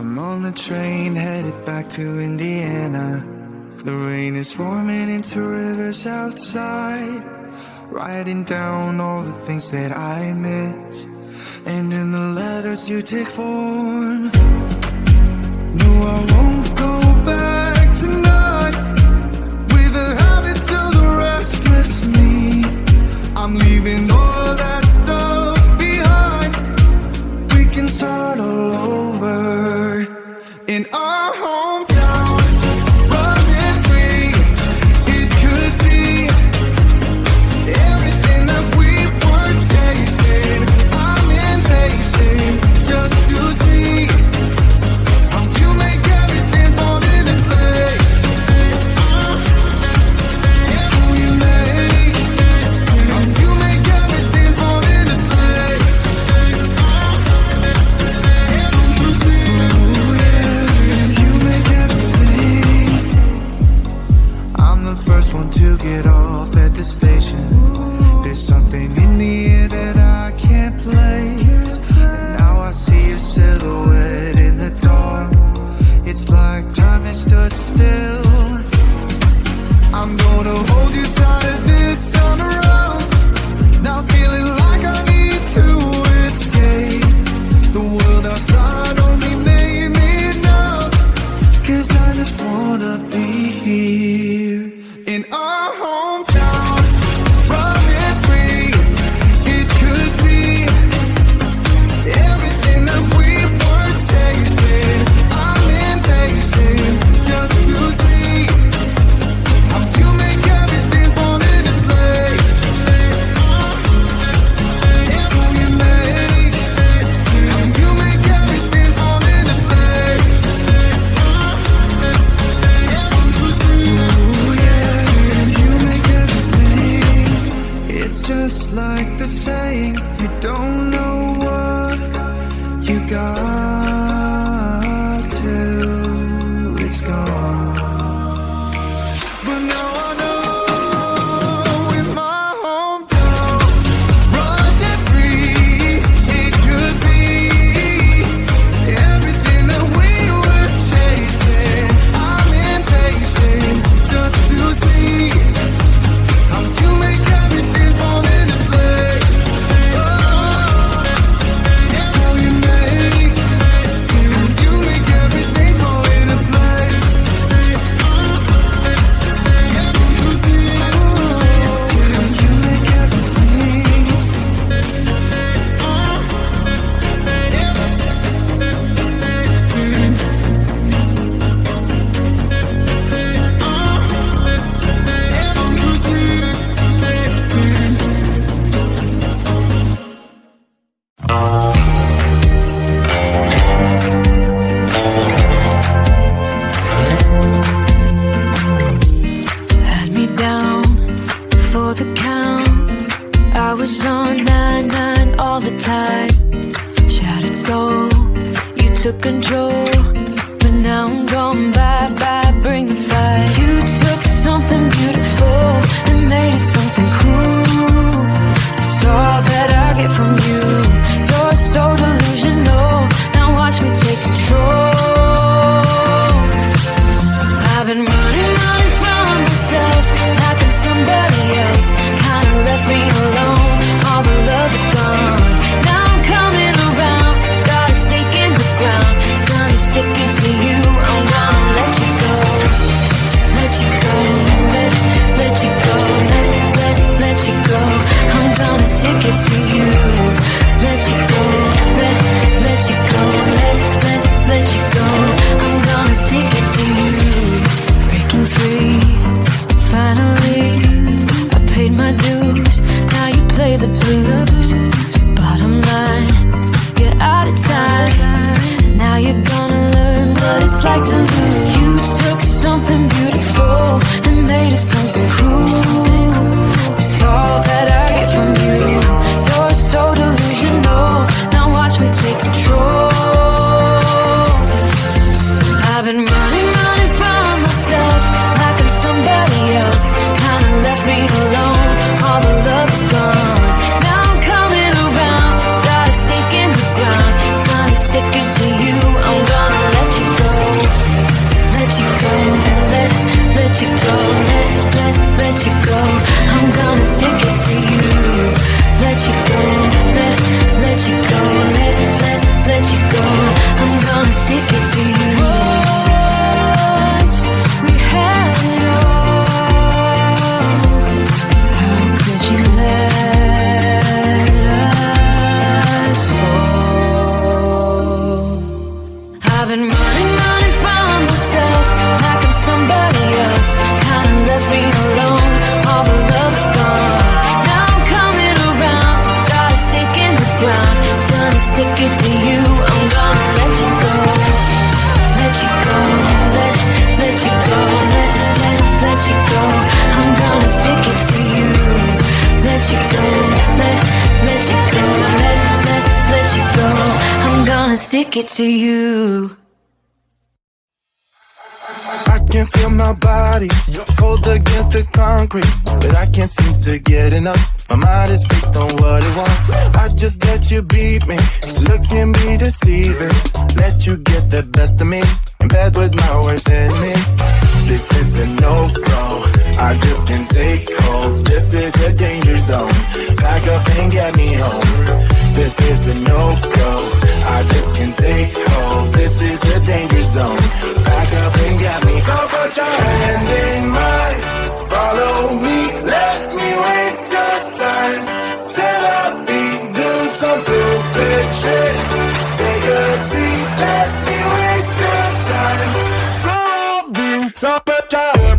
I'm on the train headed back to Indiana. The rain is forming into rivers outside, writing down all the things that I miss, and in the letters you take form. No, I won't go back tonight with the habits of the restless me. I'm leaving all that stuff behind. We can start all over in our hometown, running free. It could be everything that we were tasting. I'm impatient just to see how you make everything fall into place. How you make everything fall into place. You make everything. I'm the first one to get off at the station. There's something in the air that I can't place, and now I see your silhouette in the dark. It's like time has stood still. I'm gonna hold you tighter this time around. Now feeling like I need to escape. The world outside only made me numb, 'cause I just wanna be here in our hometown, running free. It could be everything that we were tasting. I'm impatient just to see how you make everything fall into place. How you make everything fall into place. Ooh, yeah, you make everything. It's just like the saying, you don't know what you got till it's gone. But now I know in my hometown, running free, it could be everything that we were chasing. I'm impatient just to see how you make everything fall into place. How you make everything fall into place. You make everything. Had me down for the count. I was on 9-9 all the time. Shattered soul, you took control. But now I'm gone, bye-bye, bring the fire. You took something beautiful and made it something cruel. It's all that I get from you. You're so delusional, now watch me take control. I've been running from myself like I'm somebody else. Kinda left me alone, all the love is gone. Now I'm coming around, got a stake in the ground. Gonna stick it to you, I'm gonna let you go. Let you go, let you go, let you go. I'm gonna stick it to you. Let you go, let you go, let you go. I'm gonna stick it to you. Breaking free, finally, I paid my dues. Now you play the blues. Bottom line, you're out of time. Now you're gonna learn what it's like to lose. You took something beautiful and made it something cruel. It's all that I get from you. You're so delusional, now watch me take control. I've been running from myself like I'm somebody else. Kinda left me alone, all the love is gone. Now I'm coming around, got a stake in the ground. Gonna stick it to you, I'm gonna let been running from myself, like I'm somebody else. Kinda left me alone, all the love's gone. Now I'm coming around, got a stick in the ground. Gonna stick it to you, I'm gonna let you go. Let you go, let you go, let you go. I'm gonna stick it to you. Let you go, let you go, let you go. I'm gonna stick it to you. I can feel my body cold against the concrete, but I can't seem to get enough. My mind is fixed on what it wants. I just let you beat me, look at me deceiving. Let you get the best of me, in bed with my worst enemy. This is a no-go, I just can't take hold. This is a danger zone, back up and get me home. This is a no-go, I just can't take hold. This is a danger zone, back up and get me home. So put your hand in mine, follow me, let me waste your time. Set up feet, do some stupid shit. Take a seat, let me waste your time. So put your hand.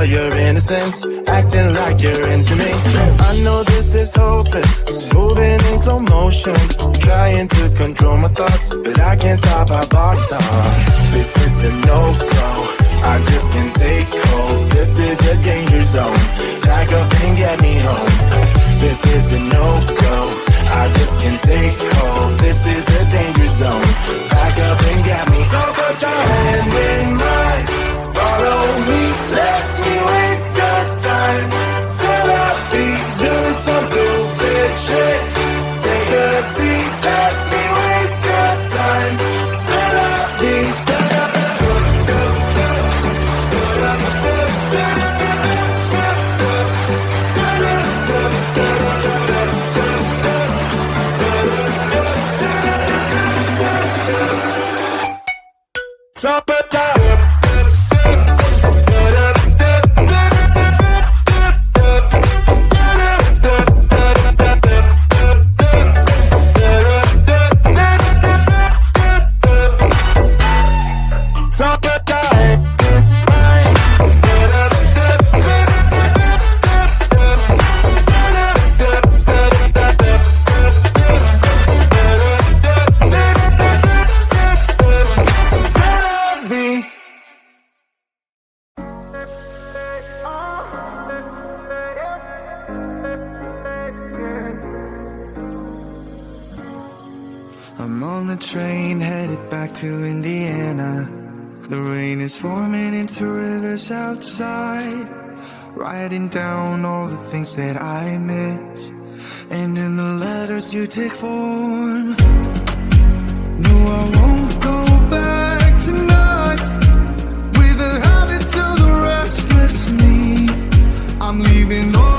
Your innocence, acting like you're into me. I know this is hopeless, moving in slow motion, trying to control my thoughts, but I can't stop our body thought. This is a no-go, I just can't take hold. This is a danger zone, back up and get me home. This is a no-go, I just can't take hold. This is a danger zone, back up and get me home. So put your hand in mine, follow me, let me waste your time. Set up feet, do some stupid shit. Take a seat, let me waste your time. Set up feet. So put your I'm on the train headed back to Indiana. The rain is forming into rivers outside, writing down all the things that I miss, and in the letters you take form. No, I won't go back tonight with a habit to the restless me. I'm leaving all